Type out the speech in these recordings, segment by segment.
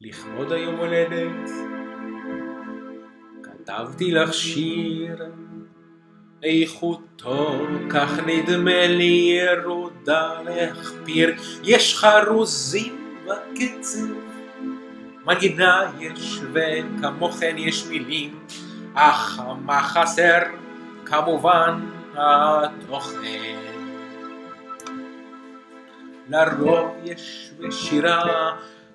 לכבוד היום הולדת כתבתי לך שיר, איכותו כך נדמה לי ירודה להכפיר. יש חרוזים בקצב, מנגינה יש וכמוכן יש מילים, אך מה חסר? כמובן התוכן. לרוב יש בשירה,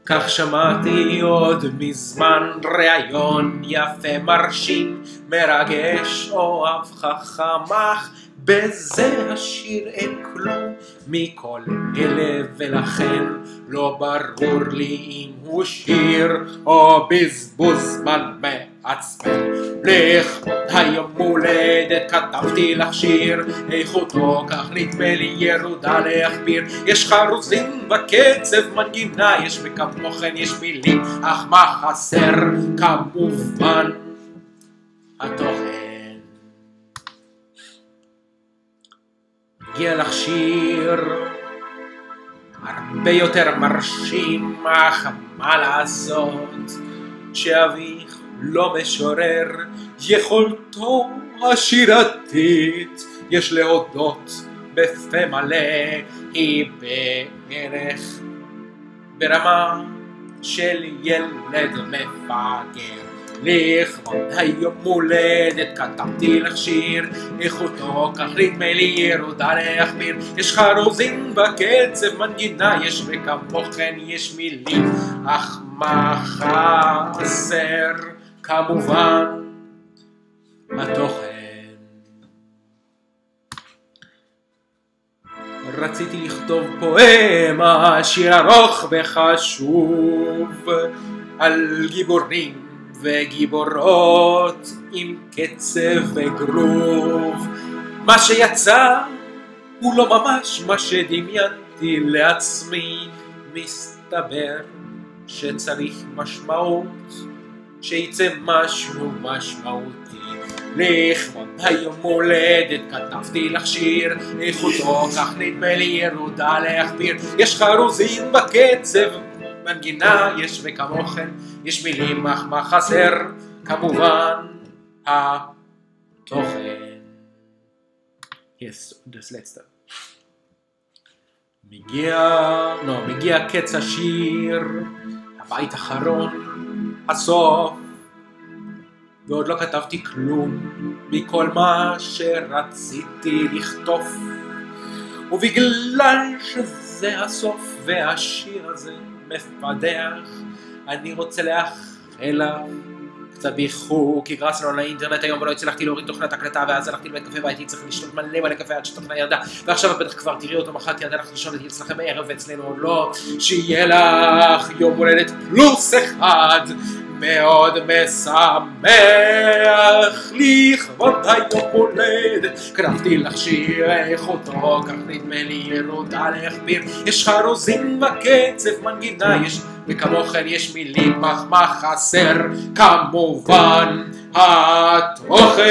כך שמעתי עוד מזמן, רעיון יפה מרשים מרגש אוהב חכם, אך בזה השיר אין כלום מכל אלה, ולכן לא ברור לי אם הוא שיר או בזבוז זמן מעצבן. לכבוד היום הולדת כתבתי לך שיר, איכותו כך נדמה לי ירודה להכפיר. יש חרוזים בקצב, מנגינה יש וכמוכן יש מילים, אך מה חסר? כמובן התוכן. מגיע לך שיר הרבה יותר מרשים, אך מה לעשות שאביך לא משורר, יכולתו השירתית יש להודות בפה מלא, היא בערך ברמה של ילד מפגר. לכבוד היום הולדת כתבתי לך שיר, איכותו כך נדמה לי ירודה להכפיר. יש חרוזים בקצב, מנגינה יש וכמוכן יש מילים, אך מה חסר? כמובן התוכן. רציתי לכתוב פואמה, שיר ארוך וחשוב, על גיבורים וגיבורות עם קצב וגרוב. מה שיצא הוא לא ממש מה שדמיינתי לעצמי, מסתבר שצריך משמעות, שיצא משהו משמעותי. לכבוד היום הולדת כתבתי לך שיר, איכותו כך נדמה לי ירודה להכפיר. יש חרוזים בקצב, מנגינה יש וכמוכן יש מילים, אך מה חסר? כמובן התוכן. Yes, das letzte. מגיע קץ השיר, הבית האחרון, הסוף, ועוד לא כתבתי כלום מכל מה שרציתי לכתוב, ובגלל שזה הסוף והשיר הזה מפדח, אני רוצה לאחל לך קצת באיחור, כי גרסנו על האינטרנט היום ולא הצלחתי להוריד תוכנת הקלטה, ואז הלכתי לבית קפה והייתי צריך לשתות מלא קפה עד שתוכנה ירדה, ועכשיו את בטח כבר תראי אותו מחר, כי עד הלכת לישון הייתי אצלכם ערב ואצלנו עוד לא. שיהיה לך יום הולדת פלוס אחד מאוד משמח. לכבוד היום הולדת כתבתי לך שיר, איכותו כך נדמה לי ירודה להכפיר. יש חרוזים בקצב, מנגינה יש וכמוכן יש מילים, אך מה חסר? כמובן התוכן.